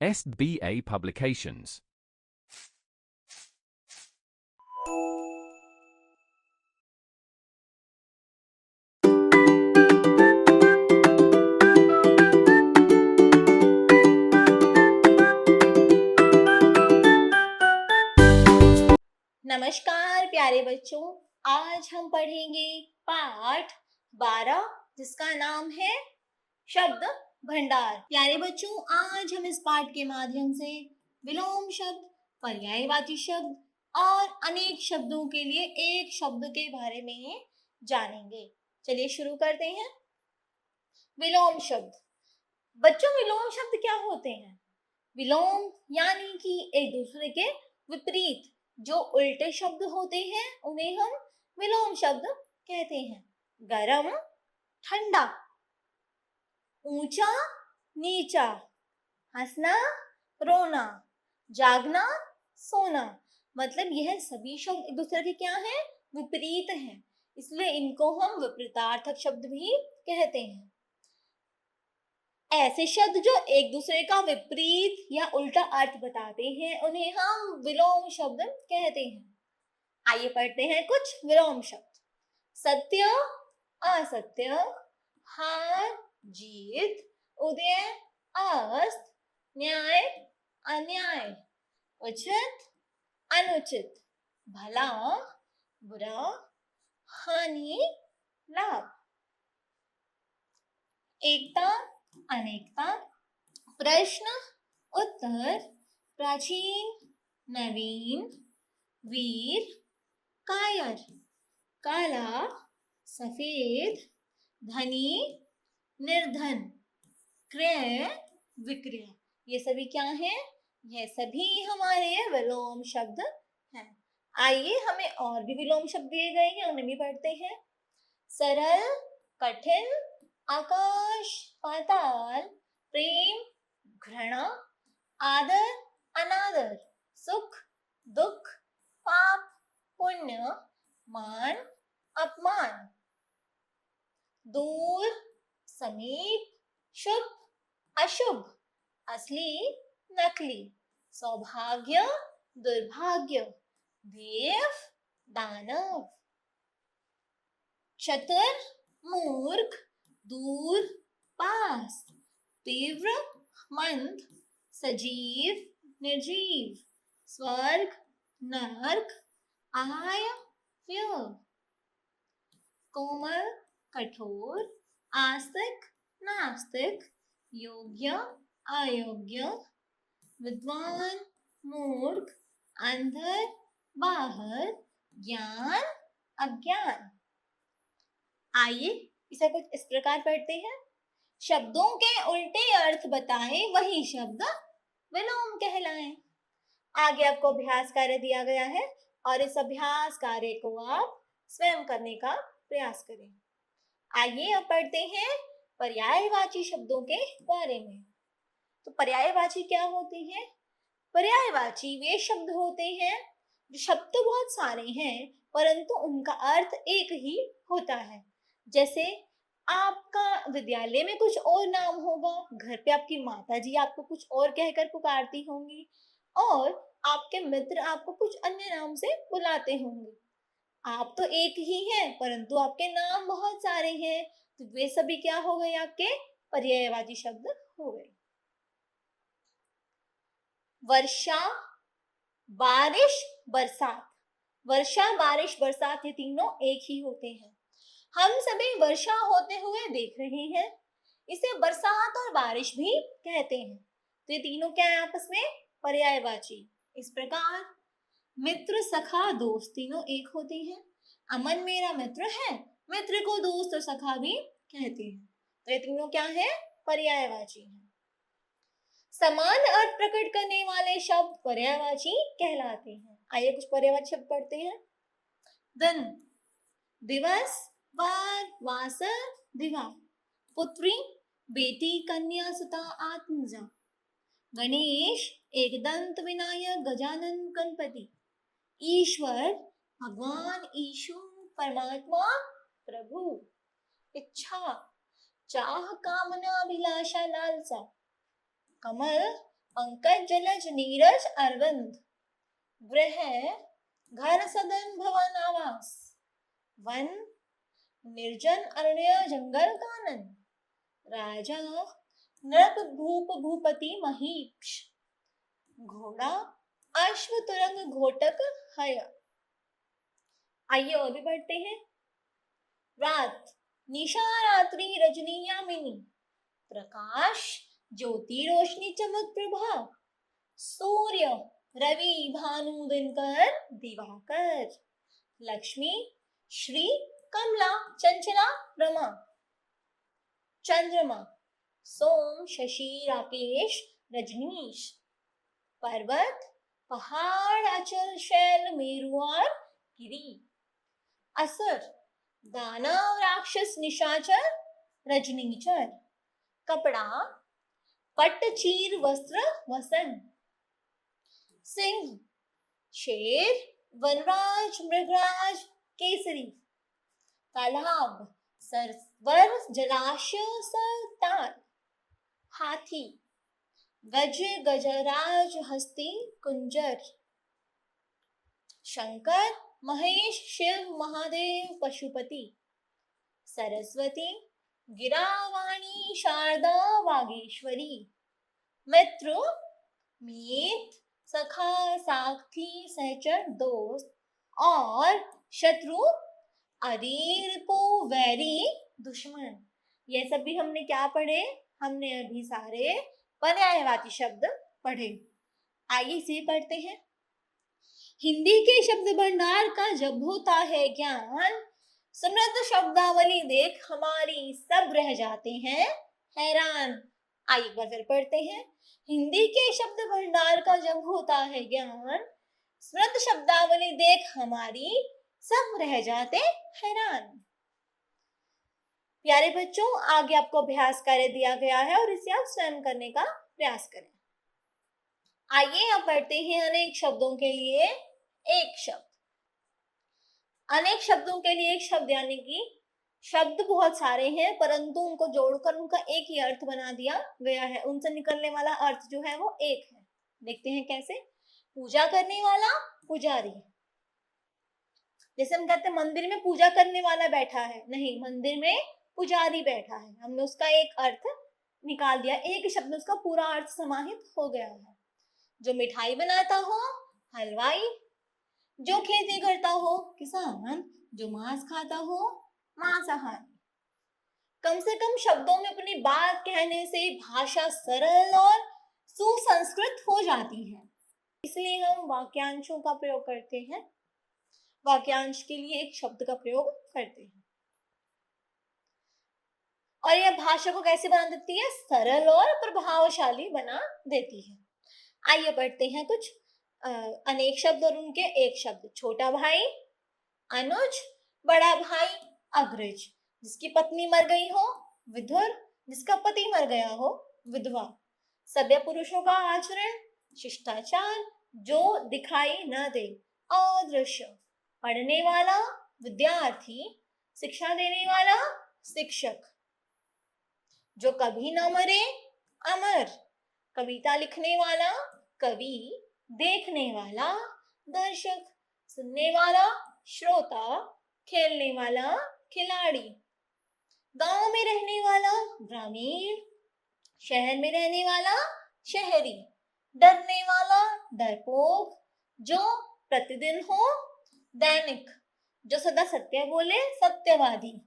SBA Publications. नमस्कार प्यारे बच्चों, आज हम पढ़ेंगे पाठ 12 जिसका नाम है शब्द भंडार। प्यारे बच्चों, आज हम इस पाठ के माध्यम से विलोम शब्द, पर्यायवाची शब्द और अनेक शब्दों के लिए एक शब्द के बारे में जानेंगे। चलिए शुरू करते हैं। विलोम शब्द। बच्चों, विलोम शब्द क्या होते हैं? विलोम यानी कि एक दूसरे के विपरीत जो उल्टे शब्द होते हैं उन्हें हम विलोम शब्द कहते हैं। गरम, ठंडा, ऊंचा, नीचा, हंसना, रोना, जागना, सोना, मतलब यह सभी शब्द एक दूसरे के क्या हैं? विपरीत हैं, इसलिए इनको हम विपरीतार्थक शब्द भी कहते हैं। ऐसे शब्द जो एक दूसरे का विपरीत या उल्टा अर्थ बताते हैं उन्हें हम विलोम शब्द कहते हैं। आइए पढ़ते हैं कुछ विलोम शब्द। सत्य, असत्य, हार, जीत, उदय, अस्त, न्याय, अन्याय, उचित, अनुचित, भला, बुरा, हानि, लाभ। एकता, अनेकता, प्रश्न, उत्तर, प्राचीन, नवीन, वीर, कायर, काला, सफेद, धनी, निर्धन, क्रय, विक्रय। ये सभी क्या हैं? यह सभी हमारे विलोम शब्द हैं। आइए हमें और भी विलोम शब्द दिए गए हैं, उन्हें भी पढ़ते हैं। सरल, कठिन, आकाश, पाताल, प्रेम, घृणा, आदर, अनादर, सुख, दुख, पाप, पुण्य, मान, अपमान, दूर, समीप, शुभ, अशुभ, असली, नकली, सौभाग्य, दुर्भाग्य, देव, दानव, चतुर, मूर्ख, दूर, पास, तीव्र, मंद, सजीव, निर्जीव, स्वर्ग, नरक, आय, व्यय, कोमल, कठोर, आस्तिक, नास्तिक, योग्य, अयोग्य, विद्वान, मूर्ख, अंदर, बाहर, ज्ञान, अज्ञान। आइए इसे कुछ इस प्रकार पढ़ते हैं। शब्दों के उल्टे अर्थ बताएं वही शब्द विलोम कहलाएं। आगे आपको अभ्यास कार्य दिया गया है और इस अभ्यास कार्य को आप स्वयं करने का प्रयास करें। आइए अब पढ़ते हैं पर्यायवाची शब्दों के बारे में। तो पर्यायवाची क्या होते हैं? पर्यायवाची वे शब्द होते हैं जो शब्द तो बहुत सारे हैं परंतु उनका अर्थ एक ही होता है। जैसे आपका विद्यालय में कुछ और नाम होगा, घर पे आपकी माता जी आपको कुछ और कहकर पुकारती होंगी और आपके मित्र आपको कुछ अन्य नाम से बुलाते होंगे। आप तो एक ही हैं परंतु आपके नाम बहुत सारे हैं, तो वे सभी क्या हो गए? आपके पर्यायवाची शब्द हो गए। वर्षा, बारिश, बरसात। वर्षा, बारिश, बरसात ये तीनों एक ही होते हैं। हम सभी वर्षा होते हुए देख रहे हैं, इसे बरसात और बारिश भी कहते हैं। तो ये तीनों क्या है आपस में? पर्यायवाची। इस प्रकार मित्र, सखा, दोस्त तीनों एक होते हैं। अमन मेरा मित्र है, मित्र को दोस्त और सखा भी कहते हैं। तो ये तीनों क्या है? पर्यायवाची हैं। समान अर्थ प्रकट करने वाले शब्द पर्यायवाची कहलाते हैं। आइए कुछ पर्यायवाची शब्द पढ़ते हैं। दिन, दिवस, वार, वासर, दिवा, पुत्री, बेटी, कन्या, सुता, आत्मजा, गणेश, एकदंत विनायक, गजानन, गणपति, ईश्वर, भगवान, ईशु, परमात्मा, प्रभु, इच्छा, चाह, कामना, अभिलाषा, लालसा, कमल, पंकज जलज नीरज अरविंद, गृह घर सदन भवन आवास, वन निर्जन अरण्य जंगल कानन, राजा नृप भूप भूपति महीक्ष, घोड़ा अश्व तुरंग घोटक हय। आइए और भी बढ़ते हैं। रात निशा रात्रि रजनी यामिनी, प्रकाश ज्योति रोशनी चमक प्रभा, सूर्य रवि भानु दिनकर दिवाकर, लक्ष्मी श्री कमला चंचला रमा, चंद्रमा सोम शशि राकेश रजनीश, पर्वत पहाड़ अचल शैल मेरु और गिरी, असुर दानव राक्षस निशाचर रजनीचर, कपड़ा पट्टचीर वस्त्र वसन, सिंह शेर वनराज मृगराज केसरी, तालाब सरवर जलाशय सरताल, हाथी गज गजराज हस्ती कुंजर, शंकर महेश शिव महादेव पशुपति, सरस्वती गिरावाणी शारदा वागेश्वरी, मित्र मीत सखा साथी सहचर दोस्त, और शत्रु अरीर को वैरी दुश्मन। ये सब भी हमने क्या पढ़े? हमने अभी सारे पर्यायवाची शब्द पढ़े। आइए इसे पढ़ते हैं। हिंदी के शब्द भंडार का जब होता है ज्ञान, समृद्ध शब्दावली देख हमारी सब रह जाते हैं हैरान। आइए एक बार फिर पढ़ते हैं। हिंदी के शब्द भंडार का जब होता है ज्ञान, समृद्ध शब्दावली देख हमारी सब रह जाते हैरान। प्यारे बच्चों, आगे आपको अभ्यास कार्य दिया गया है और इसे आप स्वयं करने का प्रयास करें। आइए अब पढ़ते हैं अनेक शब्दों के लिए एक शब्द। अनेक शब्दों के लिए एक शब्द यानी कि शब्द बहुत सारे हैं परंतु उनको जोड़कर उनका एक ही अर्थ बना दिया गया है। उनसे निकलने वाला अर्थ जो है वो एक है। देखते हैं कैसे। पूजा करने वाला पुजारी। जैसे हम कहते हैं मंदिर में पूजा करने वाला बैठा है, नहीं, मंदिर में पुजारी बैठा है। हमने उसका एक अर्थ निकाल दिया, एक शब्द उसका पूरा अर्थ समाहित हो गया है। जो मिठाई बनाता हो हलवाई, जो खेती करता हो किसान, जो मांस खाता हो मांसाहारी। कम से कम शब्दों में अपनी बात कहने से भाषा सरल और सुसंस्कृत हो जाती है, इसलिए हम वाक्यांशों का प्रयोग करते हैं। वाक्यांश के लिए एक शब्द का प्रयोग करते हैं और यह भाषा को कैसे बना देती है? सरल और प्रभावशाली बना देती है। आइए पढ़ते हैं कुछ अनेक शब्द और उनके एक शब्द। छोटा भाई अनुज, बड़ा भाई अग्रज, जिसकी पत्नी मर गई हो विधुर, जिसका पति मर गया हो विधवा। सभ्य पुरुषों का आचरण शिष्टाचार, जो दिखाई न दे अदृश्य। पढ़ने वाला विद्यार्थी, शिक्षा देने वाला शिक्षक। जो कभी न मरे अमर। कविता लिखने वाला कवि, देखने वाला दर्शक, सुनने वाला श्रोता, खेलने वाला खिलाड़ी। गांव में रहने वाला ग्रामीण, शहर में रहने वाला शहरी। डरने वाला डरपोक, जो प्रतिदिन हो दैनिक। जो सदा सत्य बोले सत्यवादी।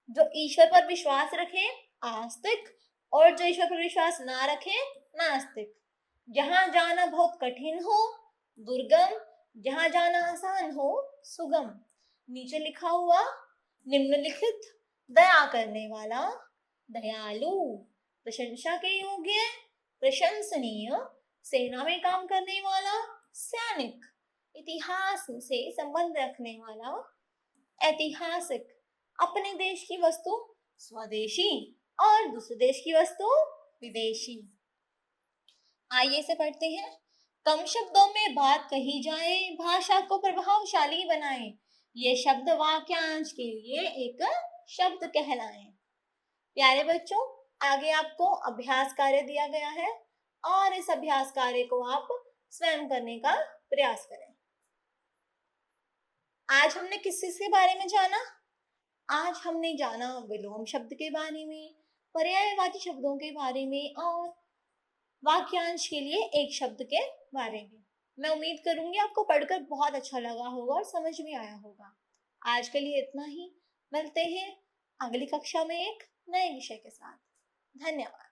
जो ईश्वर पर विश्वास रखे आस्तिक, और जो ईश्वर पर विश्वास ना रखे नास्तिक। जहां जाना बहुत कठिन हो दुर्गम, जहां जाना आसान हो सुगम। नीचे लिखा हुआ निम्नलिखित दया करने वाला दयालु, प्रशंसा के योग्य प्रशंसनीय, सेना में काम करने वाला सैनिक, इतिहास से संबंध रखने वाला ऐतिहासिक, अपने देश की वस्तु स्वदेशी और दूसरे देश की वस्तु विदेशी। आइए से पढ़ते हैं। कम शब्दों में बात कही जाए, भाषा को प्रभावशाली बनाए। ये शब्द वाक्यांश के लिए एक शब्द कहलाए। प्यारे बच्चों, आगे आपको अभ्यास कार्य दिया गया है और इस अभ्यास कार्य को आप स्वयं करने का प्रयास करें। आज हमने किस चीज के बारे में जाना? आज हमने जाना विलोम शब्द के बारे में, पर्यायवाची शब्दों के बारे में और वाक्यांश के लिए एक शब्द के बारे में। मैं उम्मीद करूंगी आपको पढ़कर बहुत अच्छा लगा होगा और समझ में आया होगा। आज के लिए इतना ही। मिलते हैं अगली कक्षा में एक नए विषय के साथ। धन्यवाद।